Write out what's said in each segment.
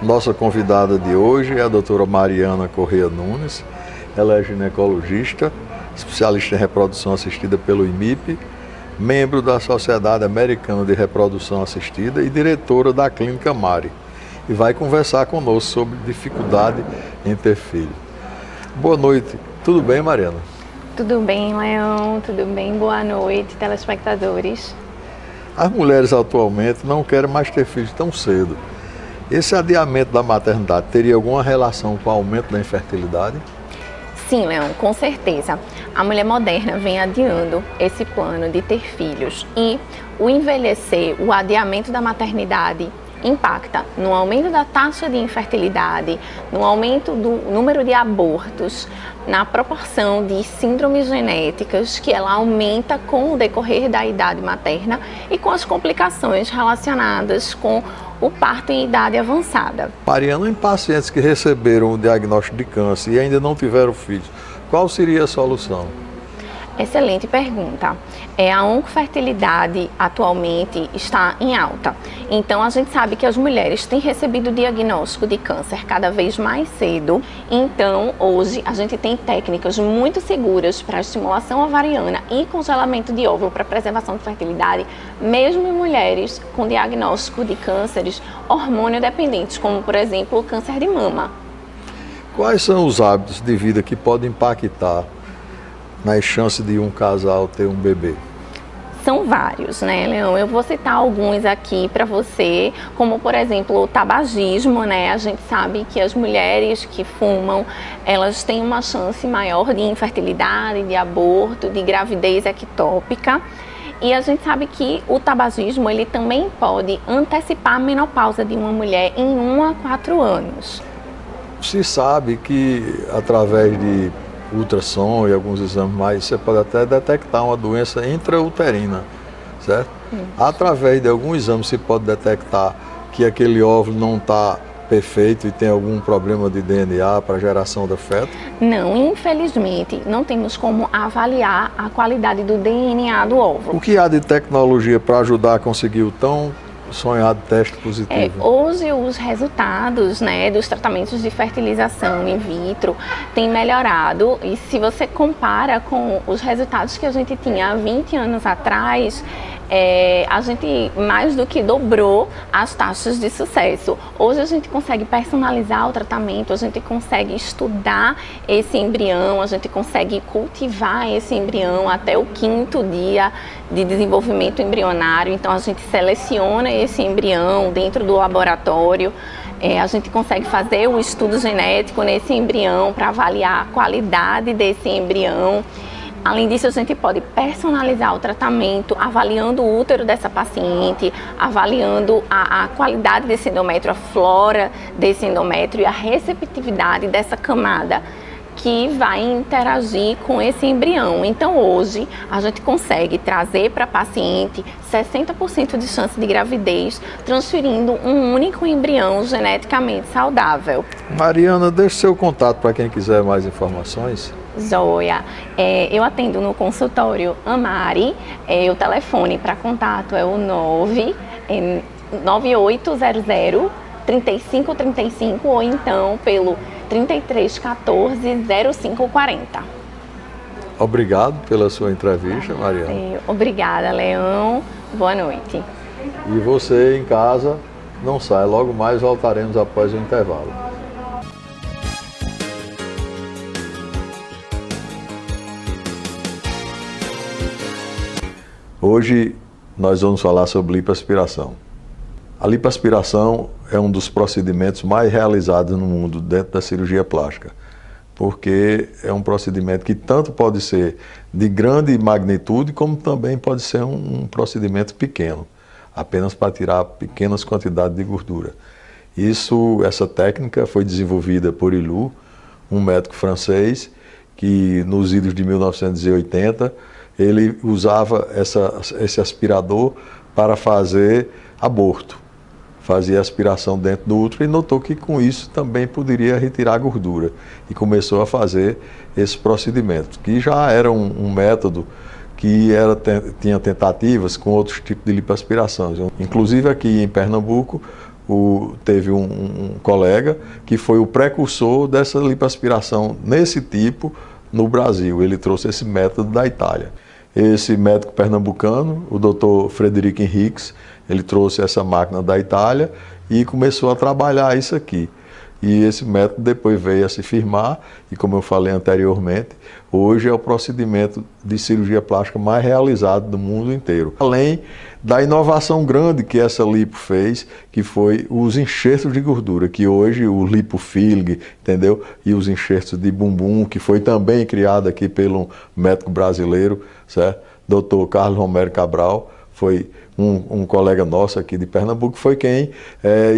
Nossa convidada de hoje é a doutora Mariana Correia Nunes. Ela é ginecologista, especialista em reprodução assistida pelo IMIP, membro da Sociedade Americana de Reprodução Assistida e diretora da Clínica Mari. E vai conversar conosco sobre dificuldade em ter filho. Boa noite. Tudo bem, Mariana? Tudo bem, Leão. Tudo bem? Boa noite, telespectadores. As mulheres atualmente não querem mais ter filhos tão cedo. Esse adiamento da maternidade teria alguma relação com o aumento da infertilidade? Sim, Leão, com certeza. A mulher moderna vem adiando esse plano de ter filhos e o envelhecer, o adiamento da maternidade impacta no aumento da taxa de infertilidade, no aumento do número de abortos, na proporção de síndromes genéticas que ela aumenta com o decorrer da idade materna e com as complicações relacionadas com o parto em idade avançada. Mariana, em pacientes que receberam o diagnóstico de câncer e ainda não tiveram filhos, qual seria a solução? Excelente pergunta. A oncofertilidade atualmente está em alta. Então a gente sabe que as mulheres têm recebido o diagnóstico de câncer cada vez mais cedo. Então hoje a gente tem técnicas muito seguras para estimulação ovariana e congelamento de óvulo para preservação de fertilidade, mesmo em mulheres com diagnóstico de cânceres hormônio dependentes, como por exemplo o câncer de mama. Quais são os hábitos de vida que podem impactar nas chances de um casal ter um bebê? São vários, né, Leão? Eu vou citar alguns aqui para você, como por exemplo o tabagismo, né? A gente sabe que as mulheres que fumam, elas têm uma chance maior de infertilidade, de aborto, de gravidez ectópica. E a gente sabe que o tabagismo, ele também pode antecipar a menopausa de uma mulher em 1 a 4 anos. Se sabe que através de ultrassom e alguns exames mais, você pode até detectar uma doença intrauterina, certo? Através de algum exame se pode detectar que aquele óvulo não está perfeito e tem algum problema de DNA para a geração do feto? Não, infelizmente, não temos como avaliar a qualidade do DNA do óvulo. O que há de tecnologia para ajudar a conseguir o tão sonhado teste positivo? Hoje os resultados, né, dos tratamentos de fertilização in vitro têm melhorado, e se você compara com os resultados que a gente tinha há 20 anos atrás, a gente mais do que dobrou as taxas de sucesso. Hoje a gente consegue personalizar o tratamento, a gente consegue estudar esse embrião, a gente consegue cultivar esse embrião até o 5º dia de desenvolvimento embrionário. Então a gente seleciona esse embrião dentro do laboratório, a gente consegue fazer o estudo genético nesse embrião para avaliar a qualidade desse embrião. Além disso, a gente pode personalizar o tratamento, avaliando o útero dessa paciente, avaliando a qualidade desse endométrio, a flora desse endométrio e a receptividade dessa camada que vai interagir com esse embrião. Então hoje a gente consegue trazer para a paciente 60% de chance de gravidez, transferindo um único embrião geneticamente saudável. Mariana, deixe seu contato para quem quiser mais informações. Joia. Eu atendo no consultório Amari. O telefone para contato é o 9800 3535 ou então pelo 3314 0540. Obrigado pela sua entrevista, Mariana. Obrigada, Leão. Boa noite. E você em casa, não sai. Logo mais voltaremos após o intervalo. Hoje nós vamos falar sobre lipoaspiração. A lipoaspiração é um dos procedimentos mais realizados no mundo dentro da cirurgia plástica, porque é um procedimento que tanto pode ser de grande magnitude, como também pode ser um procedimento pequeno, apenas para tirar pequenas quantidades de gordura. Essa técnica foi desenvolvida por Ilou, um médico francês, que nos idos de 1980, ele usava esse aspirador para fazer aborto. Fazia aspiração dentro do útero e notou que com isso também poderia retirar a gordura. E começou a fazer esse procedimento, que já era um método que tinha tentativas com outros tipos de lipoaspiração. Inclusive aqui em Pernambuco, teve um colega que foi o precursor dessa lipoaspiração nesse tipo no Brasil. Ele trouxe esse método da Itália. Esse médico pernambucano, o Dr. Frederico Henriques, ele trouxe essa máquina da Itália e começou a trabalhar isso aqui. E esse método depois veio a se firmar e, como eu falei anteriormente, hoje é o procedimento de cirurgia plástica mais realizado do mundo inteiro. Além da inovação grande que essa lipo fez, que foi os enxertos de gordura, que hoje o lipofilling, entendeu? E os enxertos de bumbum, que foi também criado aqui pelo médico brasileiro, certo? Dr. Carlos Romero Cabral, foi um colega nosso aqui de Pernambuco, foi quem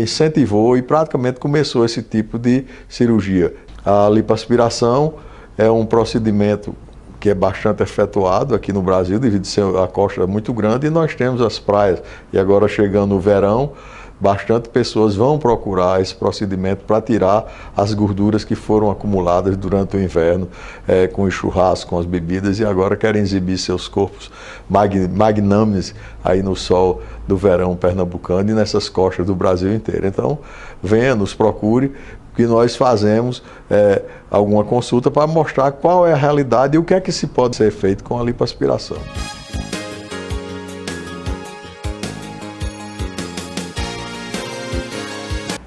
incentivou e praticamente começou esse tipo de cirurgia. A lipoaspiração é um procedimento que é bastante efetuado aqui no Brasil, devido a ser a costa muito grande, e nós temos as praias. E agora chegando o verão, bastante pessoas vão procurar esse procedimento para tirar as gorduras que foram acumuladas durante o inverno, com os churrascos, com as bebidas, e agora querem exibir seus corpos magnânimes aí no sol do verão pernambucano e nessas costas do Brasil inteiro. Então, venha, nos procure, que nós fazemos alguma consulta para mostrar qual é a realidade e o que é que se pode ser feito com a lipoaspiração.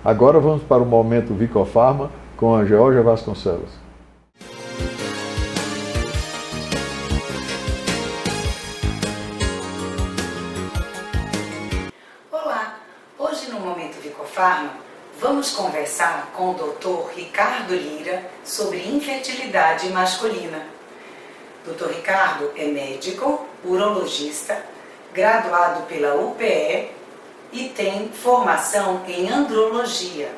Agora vamos para o momento Vicofarma com a Georgia Vasconcelos. Olá, hoje no momento Vicofarma vamos conversar com o Dr. Ricardo Lira sobre infertilidade masculina. Dr. Ricardo é médico, urologista, graduado pela UPE e tem formação em andrologia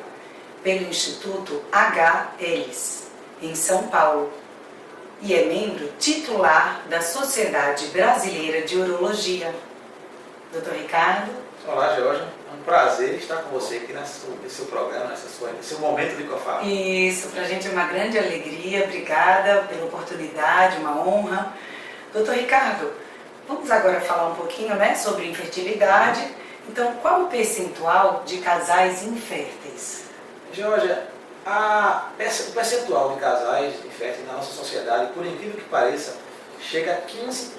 pelo Instituto H. Ellis, em São Paulo, e é membro titular da Sociedade Brasileira de Urologia. Dr. Ricardo. Olá, Jorge. É um prazer estar com você aqui nesse seu programa, nesse seu momento de Vicofarma. Isso, para a gente é uma grande alegria. Obrigada pela oportunidade, uma honra. Dr. Ricardo, vamos agora falar um pouquinho, sobre infertilidade. Então, qual o percentual de casais inférteis? Georgia, o percentual de casais inférteis na nossa sociedade, por incrível que pareça, chega a 15%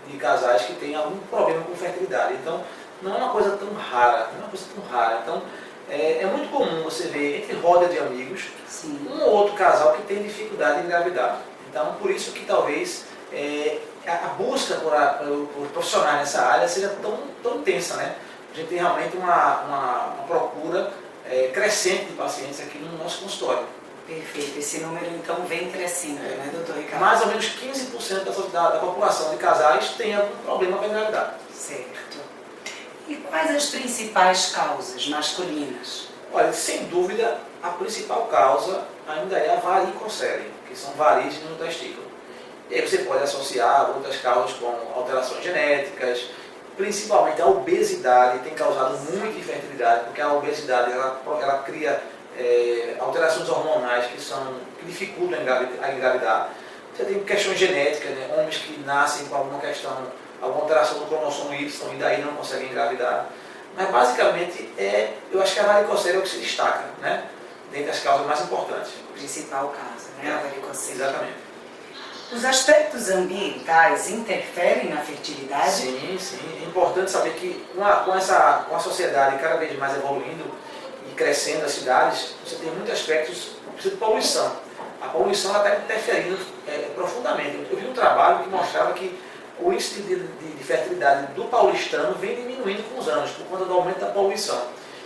de casais que têm algum problema com fertilidade. Então, não é uma coisa tão rara, Então, é muito comum você ver entre roda de amigos, sim, um ou outro casal que tem dificuldade em engravidar. Então, por isso que talvez a busca por profissionais nessa área seja tão intensa, né? A gente tem realmente uma procura crescente de pacientes aqui no nosso consultório. Perfeito. Esse número, então, vem crescendo, né, doutor Ricardo? Mais ou menos 15% da população de casais tem algum problema para engravidar. Certo. E quais as principais causas masculinas? Olha, sem dúvida, a principal causa ainda é a varicocele, que são varizes no testículo. E aí você pode associar outras causas como alterações genéticas, principalmente a obesidade tem causado muita infertilidade, porque a obesidade ela cria alterações hormonais que dificultam a engravidar. Você tem questões genéticas, né? Homens que nascem com alguma alteração do cromossomo Y e daí não conseguem engravidar. Mas basicamente eu acho que a varicocele é o que se destaca, né? Dentre as causas mais importantes. O principal causa, né? A varicocele. Exatamente. Os aspectos ambientais interferem na fertilidade? Sim, sim. É importante saber que com a sociedade cada vez mais evoluindo e crescendo as cidades, você tem muitos aspectos de poluição. A poluição está interferindo profundamente. Eu vi um trabalho que mostrava que o índice de fertilidade do paulistano vem diminuindo com os anos, por conta do aumento da poluição.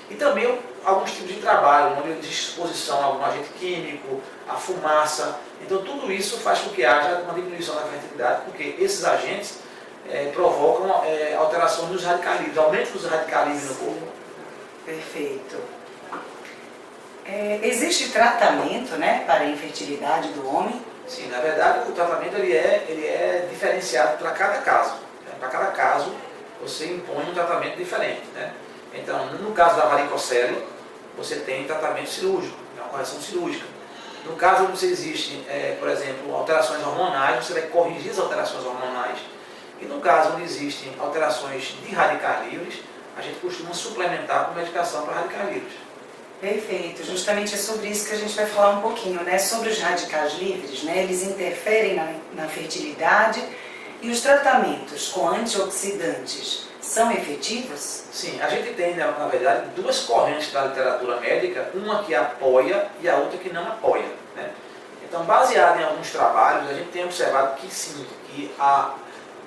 E também alguns tipos de trabalho, onde existe exposição a algum agente químico, a fumaça. Então tudo isso faz com que haja uma diminuição da fertilidade, porque esses agentes provocam alterações nos radicalídeos, aumento dos radicalídeos no corpo. Perfeito. Existe tratamento, né, para a infertilidade do homem? Sim, na verdade o tratamento ele é diferenciado para cada caso. Né? Para cada caso você impõe um tratamento diferente. Né? Então, no caso da varicocele, você tem tratamento cirúrgico, uma correção cirúrgica. No caso onde existem, por exemplo, alterações hormonais, você vai corrigir as alterações hormonais. E no caso onde existem alterações de radicais livres, a gente costuma suplementar com medicação para radicais livres. Perfeito, justamente é sobre isso que a gente vai falar um pouquinho, né? Sobre os radicais livres, né? Eles interferem na fertilidade e os tratamentos com antioxidantes são efetivos? Sim, a gente tem, na verdade, duas correntes da literatura médica, uma que apoia e a outra que não apoia, né? Então, baseado em alguns trabalhos, a gente tem observado que sim, que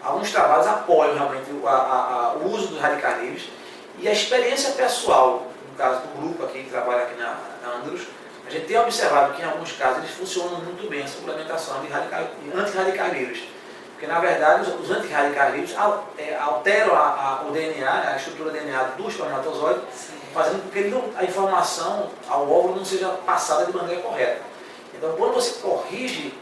alguns trabalhos apoiam realmente o uso dos radicais livres e a experiência pessoal, no caso do grupo aqui que trabalha aqui na Andros, a gente tem observado que em alguns casos eles funcionam muito bem, a suplementação de antirradicais livres. Porque na verdade os antirradicais livres alteram o DNA, a estrutura do DNA do espermatozoide, fazendo com que a informação ao óvulo não seja passada de maneira correta. Então quando você corrige,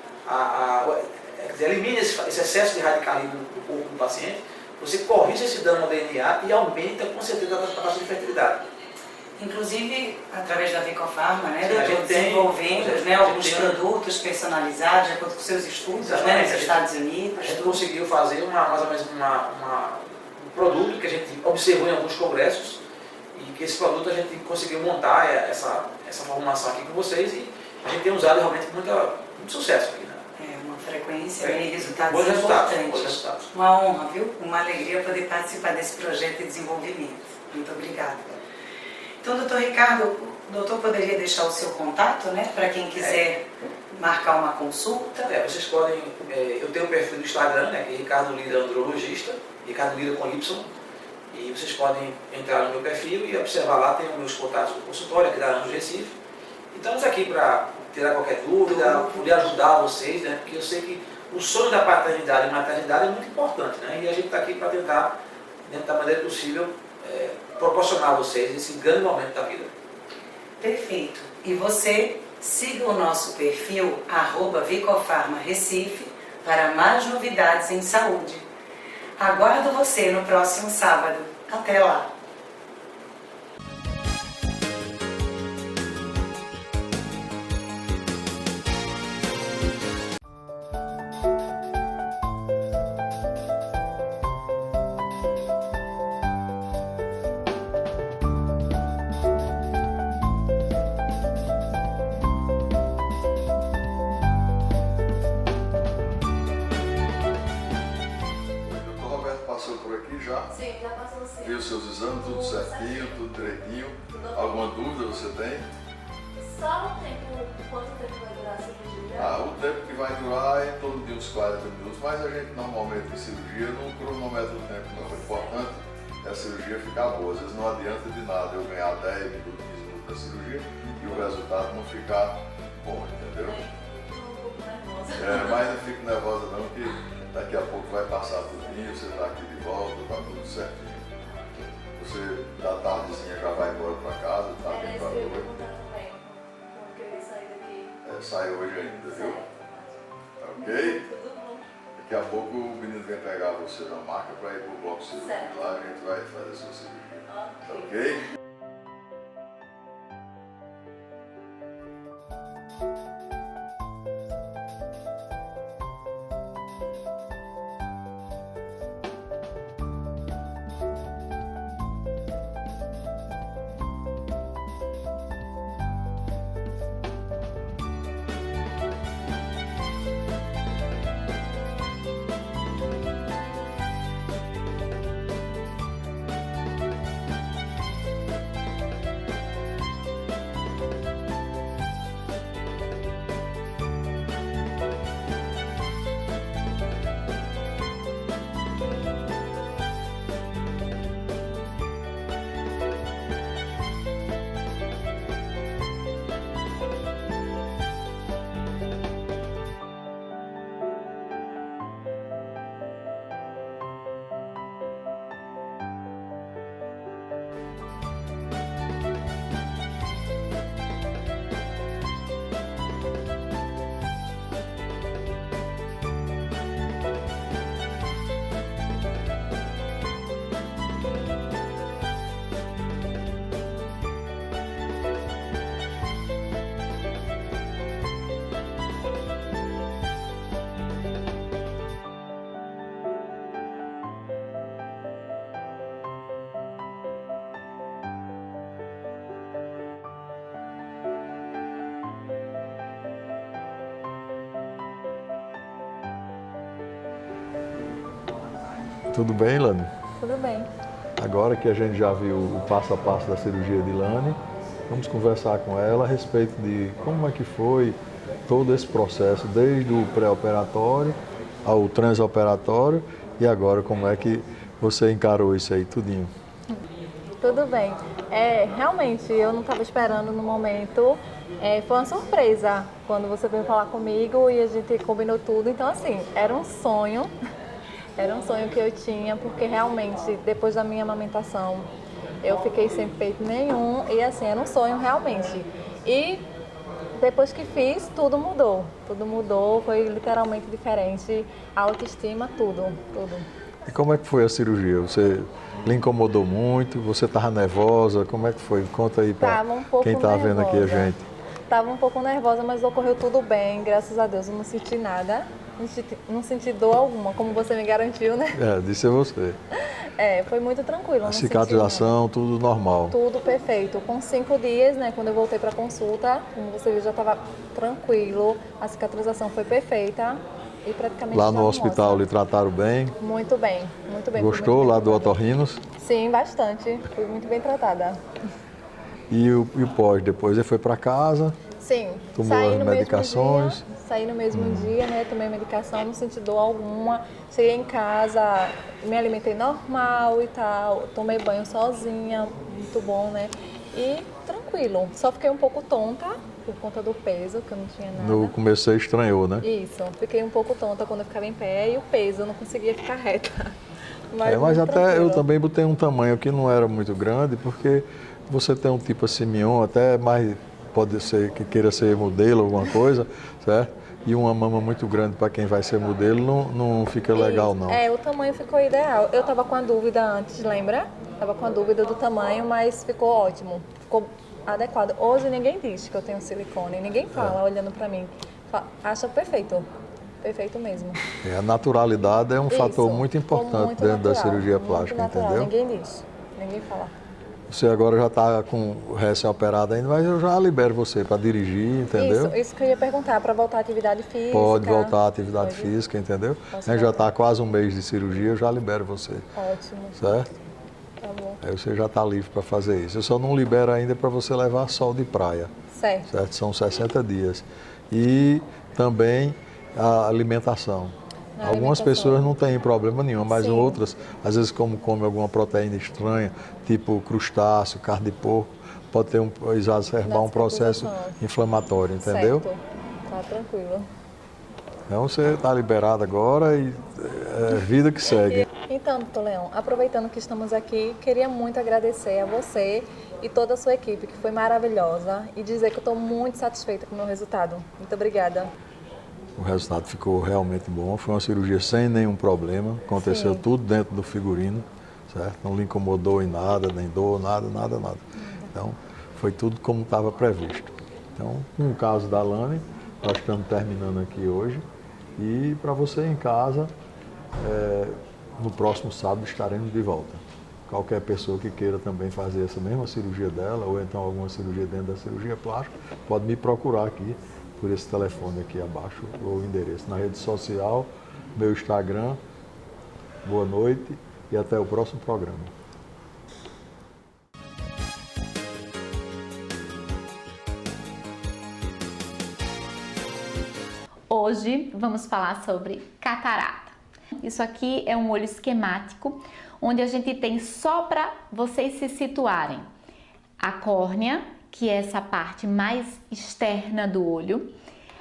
elimina esse excesso de radical livre do corpo do paciente, você corrige esse dano ao DNA e aumenta com certeza a taxa de fertilidade. Inclusive, através da Vicofarma, né, a gente desenvolvendo, né, alguns produtos personalizados, de acordo com seus estudos, né, nos Estados Unidos. A gente conseguiu fazer mais ou menos um produto que a gente observou em alguns congressos e que esse produto a gente conseguiu montar essa formulação aqui com vocês e a gente tem usado realmente com muito sucesso aqui, né? Uma frequência e resultados bons importantes. Resultados. Uma honra, viu? Uma alegria poder participar desse projeto de desenvolvimento. Muito obrigada. Então, doutor Ricardo, o doutor poderia deixar o seu contato, né, para quem quiser marcar uma consulta? Vocês podem, eu tenho um perfil do Instagram, né, que é Ricardo Lira Andrologista, Ricardo Lira com Y, e vocês podem entrar no meu perfil e observar lá, tem os meus contatos do consultório aqui da Andros Recife. E estamos aqui para tirar qualquer dúvida, poder ajudar vocês, né, porque eu sei que o sonho da paternidade e maternidade é muito importante, né, e a gente está aqui para tentar, dentro da maneira possível, proporcionar a vocês esse grande momento da vida. Perfeito. E você, siga o nosso perfil @vicofarma_recife para mais novidades em saúde. Aguardo você no próximo sábado. Até lá! Sim, já passou sim. Viu seus exames, tudo certinho, tudo direitinho? Alguma dúvida você tem? Só o tempo, quanto tempo vai durar a cirurgia? O tempo que vai durar é em torno de uns 40 minutos, mas a gente normalmente em cirurgia não cronometra o tempo não. O importante é a cirurgia ficar boa. Às vezes não adianta de nada eu ganhar 10 minutos, 15 minutos da cirurgia e o resultado não ficar bom, entendeu? Estou um pouco nervosa. Mas não fique nervosa não, que daqui a pouco vai passar tudinho, você está aqui de volta, está tudo certinho. Você da tardezinha já vai embora para casa, está bem para Eu vou noite. contar também, como que eu ia sair daqui. Sai hoje ainda, viu? Tá ok? Tudo bom. Daqui a pouco o menino vem pegar você na maca para ir para o bloco cirúrgico. Certo. Lá a gente vai fazer a sua cirurgia. Tá Ok. ok? Tudo bem, Ilane? Tudo bem. Agora que a gente já viu o passo a passo da cirurgia de Ilane, vamos conversar com ela a respeito de como é que foi todo esse processo, desde o pré-operatório ao transoperatório, e agora como é que você encarou isso aí tudinho. Tudo bem. Realmente, eu não estava esperando no momento. Foi uma surpresa quando você veio falar comigo e a gente combinou tudo. Então, assim, era um sonho. Era um sonho que eu tinha, porque realmente, depois da minha amamentação, eu fiquei sem peito nenhum. E, assim, era um sonho realmente. E depois que fiz, tudo mudou. Tudo mudou, foi literalmente diferente. A autoestima, tudo. E como é que foi a cirurgia? Você lhe incomodou muito? Você estava nervosa? Como é que foi? Conta aí para quem está vendo aqui a gente. Estava um pouco nervosa, mas ocorreu tudo bem, graças a Deus. Eu não senti nada, não senti dor alguma, como você me garantiu, né? Disse a você. Foi muito tranquilo. A cicatrização, tudo normal. Tudo perfeito. Com 5 dias, né, quando eu voltei para a consulta, como você viu, já estava tranquilo. A cicatrização foi perfeita. E praticamente lá no hospital lhe trataram bem? Muito bem, muito bem. Gostou lá do otorrinos? Sim, bastante. Fui muito bem tratada. E o pós, depois ele foi para casa? Sim. Tomou as medicações? Saí no mesmo dia, né? Tomei medicação, não senti dor alguma. Cheguei em casa, me alimentei normal e tal. Tomei banho sozinha, muito bom, né? E tranquilo. Só fiquei um pouco tonta por conta do peso, que eu não tinha nada. No começo você estranhou, né? Isso. Fiquei um pouco tonta quando eu ficava em pé e o peso, eu não conseguia ficar reta. Mas até eu também botei um tamanho que não era muito grande, porque você tem um tipo assim mignon, até mais pode ser que queira ser modelo, alguma coisa, certo? E uma mama muito grande para quem vai ser modelo não fica legal, não. O tamanho ficou ideal. Eu tava com a dúvida antes, lembra? Tava com a dúvida do tamanho, mas ficou ótimo. Ficou adequado. Hoje ninguém diz que eu tenho silicone, ninguém fala olhando para mim. Acha perfeito. Perfeito mesmo. A naturalidade é um fator muito importante dentro da cirurgia plástica, entendeu? Ninguém diz, ninguém fala. Você agora já está com recém-operado ainda, mas eu já libero você para dirigir, entendeu? Isso que eu ia perguntar, para voltar à atividade física. Pode voltar à atividade física, entendeu? Já está quase um mês de cirurgia, eu já libero você. Ótimo. Certo? Tá bom. Aí você já está livre para fazer isso. Eu só não libero ainda para você levar sol de praia. Certo. São 60 dias. E também a alimentação. Algumas pessoas não têm problema nenhum, mas outras, às vezes como come alguma proteína estranha, tipo crustáceo, carne de porco, pode ter exacerbar um processo inflamatório, entendeu? Certo. Tá tranquilo. Então você está liberado agora e é vida que segue. Então, doutor Leão, aproveitando que estamos aqui, queria muito agradecer a você e toda a sua equipe, que foi maravilhosa, e dizer que eu estou muito satisfeita com o meu resultado. Muito obrigada. O resultado ficou realmente bom, foi uma cirurgia sem nenhum problema, aconteceu tudo dentro do figurino, certo? Não lhe incomodou em nada, nem dor, nada. Então, foi tudo como estava previsto. Então, com o caso da Lani, nós estamos terminando aqui hoje, e para você em casa, no próximo sábado estaremos de volta. Qualquer pessoa que queira também fazer essa mesma cirurgia dela, ou então alguma cirurgia dentro da cirurgia plástica, pode me procurar aqui, por esse telefone aqui abaixo, o endereço. Na rede social, meu Instagram. Boa noite e até o próximo programa. Hoje vamos falar sobre catarata. Isso aqui é um olho esquemático, onde a gente tem, só para vocês se situarem, a córnea, que é essa parte mais externa do olho.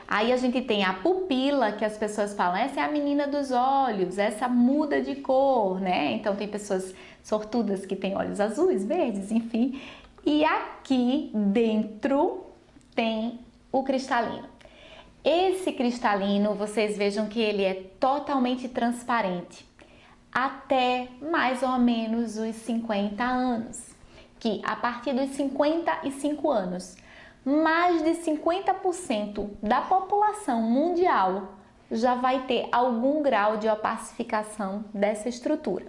Aí a gente tem a pupila, que as pessoas falam, essa é a menina dos olhos, essa muda de cor, né? Então tem pessoas sortudas que têm olhos azuis, verdes, enfim. E aqui dentro tem o cristalino. Esse cristalino, vocês vejam que ele é totalmente transparente, até mais ou menos os 50 anos. Que a partir dos 55 anos, mais de 50% da população mundial já vai ter algum grau de opacificação dessa estrutura.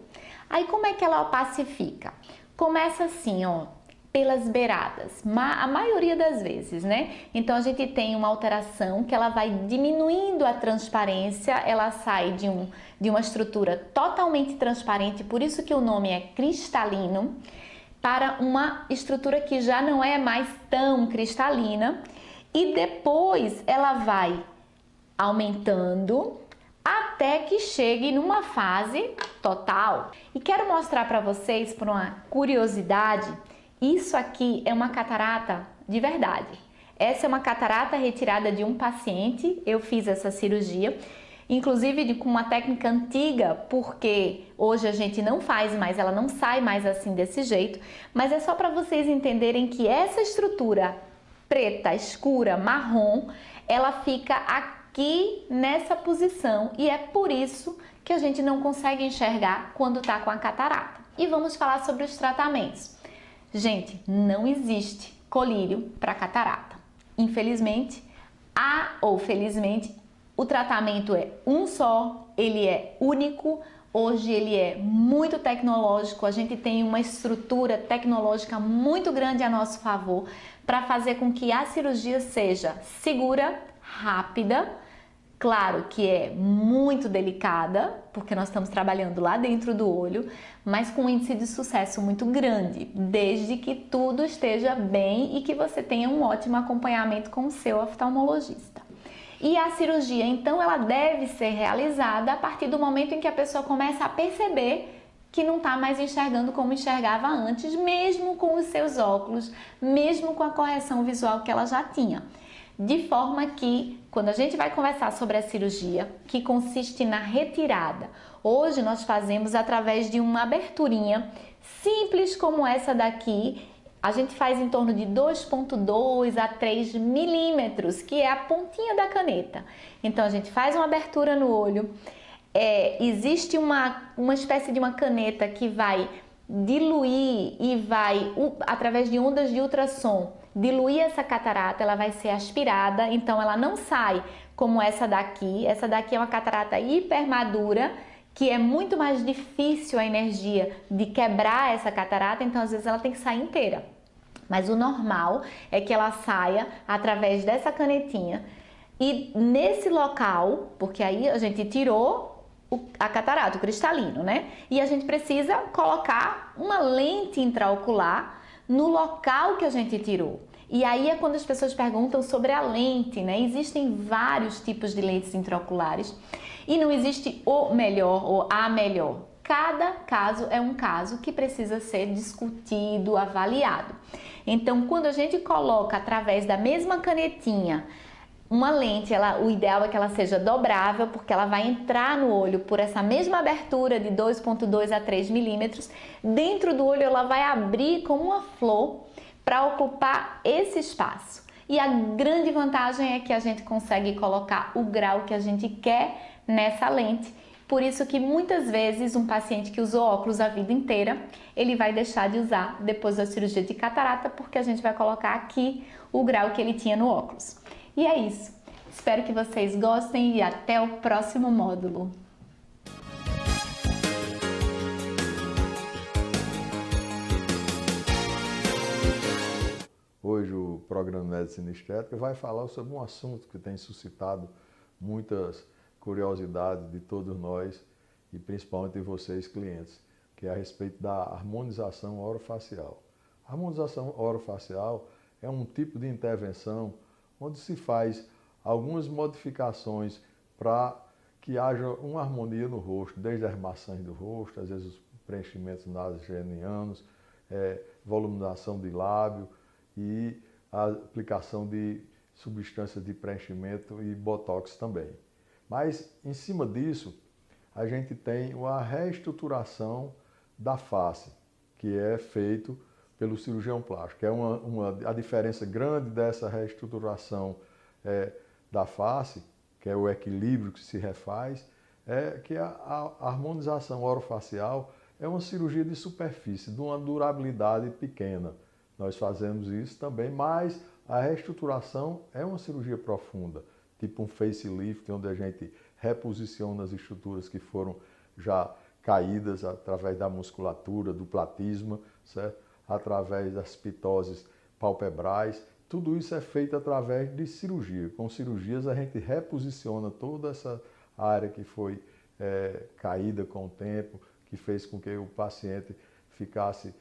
Aí como é que ela opacifica? Começa assim, ó, pelas beiradas, a maioria das vezes, né? Então a gente tem uma alteração que ela vai diminuindo a transparência, ela sai de uma estrutura totalmente transparente, por isso que o nome é cristalino, para uma estrutura que já não é mais tão cristalina, e depois ela vai aumentando até que chegue numa fase total. E quero mostrar para vocês, por uma curiosidade, isso aqui é uma catarata de verdade. Essa é uma catarata retirada de um paciente, eu fiz essa cirurgia, inclusive com uma técnica antiga, porque hoje a gente não faz mais, ela não sai mais assim desse jeito, mas é só para vocês entenderem que essa estrutura preta, escura, marrom, ela fica aqui nessa posição e é por isso que a gente não consegue enxergar quando está com a catarata. E vamos falar sobre os tratamentos. Gente, não existe colírio para catarata. Infelizmente, ou felizmente, o tratamento é um só, ele é único. Hoje ele é muito tecnológico, a gente tem uma estrutura tecnológica muito grande a nosso favor para fazer com que a cirurgia seja segura, rápida, claro que é muito delicada, porque nós estamos trabalhando lá dentro do olho, mas com um índice de sucesso muito grande, desde que tudo esteja bem e que você tenha um ótimo acompanhamento com o seu oftalmologista. E a cirurgia, então, ela deve ser realizada a partir do momento em que a pessoa começa a perceber que não está mais enxergando como enxergava antes, mesmo com os seus óculos, mesmo com a correção visual que ela já tinha. De forma que, quando a gente vai conversar sobre a cirurgia, que consiste na retirada, hoje nós fazemos através de uma aberturinha simples como essa daqui. A gente faz em torno de 2,2 a 3 milímetros, que é a pontinha da caneta. Então a gente faz uma abertura no olho, existe uma espécie de uma caneta que vai diluir e vai, através de ondas de ultrassom, diluir essa catarata, ela vai ser aspirada, então ela não sai como essa daqui. Essa daqui é uma catarata hipermadura, que é muito mais difícil a energia de quebrar essa catarata, então às vezes ela tem que sair inteira. Mas o normal é que ela saia através dessa canetinha e nesse local, porque aí a gente tirou a catarata, o cristalino, né? E a gente precisa colocar uma lente intraocular no local que a gente tirou. E aí é quando as pessoas perguntam sobre a lente, né? Existem vários tipos de lentes intraoculares e não existe o melhor ou a melhor. Cada caso é um caso que precisa ser discutido, avaliado. Então, quando a gente coloca através da mesma canetinha uma lente, o ideal é que ela seja dobrável, porque ela vai entrar no olho por essa mesma abertura de 2,2 a 3 milímetros. Dentro do olho ela vai abrir como uma flor para ocupar esse espaço. E a grande vantagem é que a gente consegue colocar o grau que a gente quer nessa lente. Por isso que muitas vezes um paciente que usou óculos a vida inteira, ele vai deixar de usar depois da cirurgia de catarata, porque a gente vai colocar aqui o grau que ele tinha no óculos. E é isso. Espero que vocês gostem e até o próximo módulo. Hoje o programa Medicina Estética vai falar sobre um assunto que tem suscitado muitas curiosidades de todos nós e principalmente de vocês clientes, que é a respeito da harmonização orofacial. A harmonização orofacial é um tipo de intervenção onde se faz algumas modificações para que haja uma harmonia no rosto, desde as maçãs do rosto, às vezes os preenchimentos nasogenianos, voluminação de lábio e a aplicação de substâncias de preenchimento e botox também. Mas, em cima disso, a gente tem a reestruturação da face, que é feito pelo cirurgião plástico. A diferença grande dessa reestruturação da face, que é o equilíbrio que se refaz, é que a harmonização orofacial é uma cirurgia de superfície, de uma durabilidade pequena. Nós fazemos isso também, mas a reestruturação é uma cirurgia profunda, tipo um facelift, onde a gente reposiciona as estruturas que foram já caídas através da musculatura, do platisma, certo? através das pitoses palpebrais. Tudo isso é feito através de cirurgia. Com cirurgias a gente reposiciona toda essa área que foi caída com o tempo, que fez com que o paciente ficasse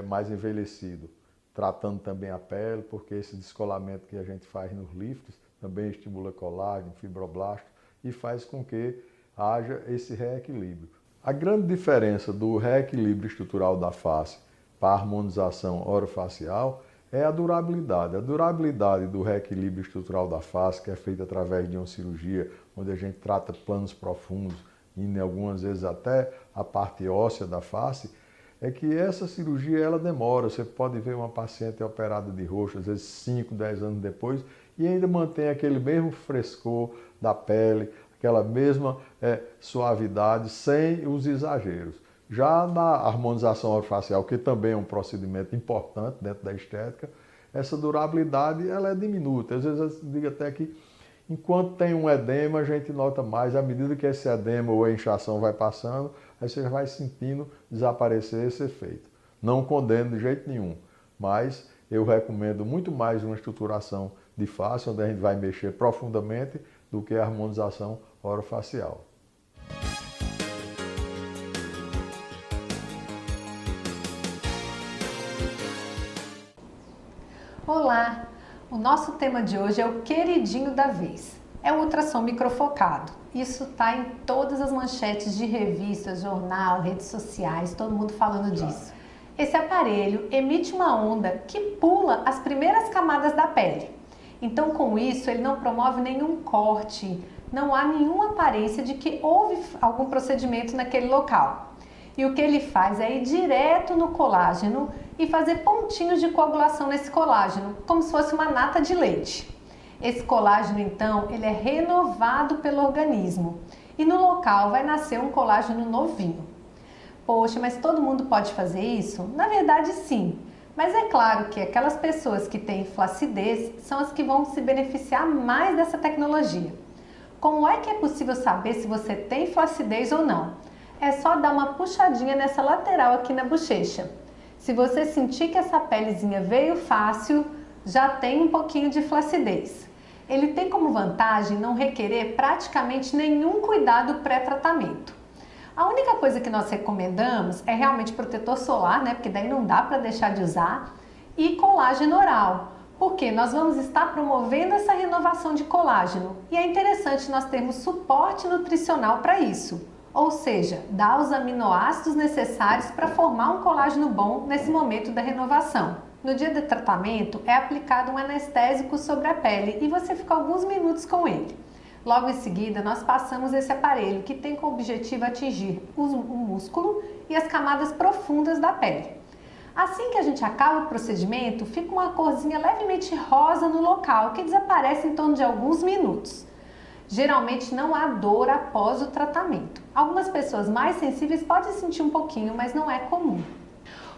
mais envelhecido. Tratando também a pele, porque esse descolamento que a gente faz nos lifts também estimula colágeno, fibroblasto e faz com que haja esse reequilíbrio. A grande diferença do reequilíbrio estrutural da face para a harmonização orofacial é a durabilidade. A durabilidade do reequilíbrio estrutural da face, que é feita através de uma cirurgia, onde a gente trata planos profundos, e algumas vezes até a parte óssea da face, é que essa cirurgia ela demora. Você pode ver uma paciente operada de rosto, às vezes 5, 10 anos depois, e ainda mantém aquele mesmo frescor da pele, aquela mesma suavidade, sem os exageros. Já na harmonização orofacial, que também é um procedimento importante dentro da estética, essa durabilidade ela é diminuta. Às vezes eu digo até que enquanto tem um edema, a gente nota mais, à medida que esse edema ou a inchação vai passando, aí você vai sentindo desaparecer esse efeito. Não condeno de jeito nenhum, mas eu recomendo muito mais uma estruturação de face, onde a gente vai mexer profundamente, do que a harmonização orofacial. Olá! O nosso tema de hoje é o queridinho da vez. É o ultrassom microfocado. Isso está em todas as manchetes de revistas, jornal, redes sociais, todo mundo falando disso. Esse aparelho emite uma onda que pula as primeiras camadas da pele. Então, com isso, ele não promove nenhum corte, não há nenhuma aparência de que houve algum procedimento naquele local. E o que ele faz é ir direto no colágeno e fazer pontinhos de coagulação nesse colágeno, como se fosse uma nata de leite. Esse colágeno, então, ele é renovado pelo organismo e no local vai nascer um colágeno novinho. Poxa, mas todo mundo pode fazer isso? Na verdade, sim. Mas é claro que aquelas pessoas que têm flacidez são as que vão se beneficiar mais dessa tecnologia. Como é que é possível saber se você tem flacidez ou não? É só dar uma puxadinha nessa lateral aqui na bochecha. Se você sentir que essa pelezinha veio fácil, já tem um pouquinho de flacidez. Ele tem como vantagem não requerer praticamente nenhum cuidado pré-tratamento. A única coisa que nós recomendamos é realmente protetor solar, né? Porque daí não dá para deixar de usar, e colágeno oral, porque nós vamos estar promovendo essa renovação de colágeno e é interessante nós termos suporte nutricional para isso. Ou seja, dar os aminoácidos necessários para formar um colágeno bom nesse momento da renovação. No dia do tratamento, é aplicado um anestésico sobre a pele e você fica alguns minutos com ele. Logo em seguida, nós passamos esse aparelho que tem como objetivo atingir o músculo e as camadas profundas da pele. Assim que a gente acaba o procedimento, fica uma corzinha levemente rosa no local que desaparece em torno de alguns minutos. Geralmente não há dor após o tratamento. Algumas pessoas mais sensíveis podem sentir um pouquinho, mas não é comum.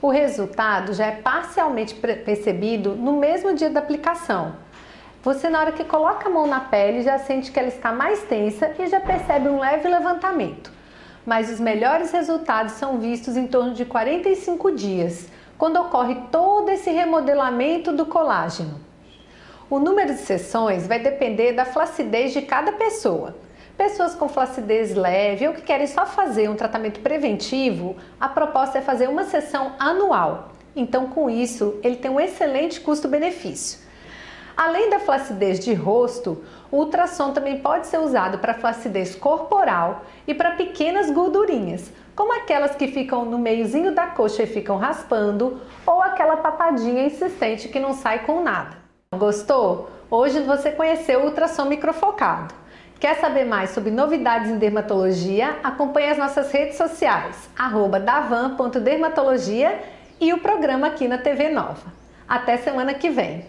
O resultado já é parcialmente percebido no mesmo dia da aplicação. Você, na hora que coloca a mão na pele, já sente que ela está mais tensa e já percebe um leve levantamento. Mas os melhores resultados são vistos em torno de 45 dias, quando ocorre todo esse remodelamento do colágeno. O número de sessões vai depender da flacidez de cada pessoa. Pessoas com flacidez leve ou que querem só fazer um tratamento preventivo, a proposta é fazer uma sessão anual. Então, com isso, ele tem um excelente custo-benefício. Além da flacidez de rosto, o ultrassom também pode ser usado para flacidez corporal e para pequenas gordurinhas, como aquelas que ficam no meiozinho da coxa e ficam raspando, ou aquela papadinha insistente que não sai com nada. Gostou? Hoje você conheceu o ultrassom microfocado. Quer saber mais sobre novidades em dermatologia? Acompanhe as nossas redes sociais, @davan.dermatologia e o programa aqui na TV Nova. Até semana que vem!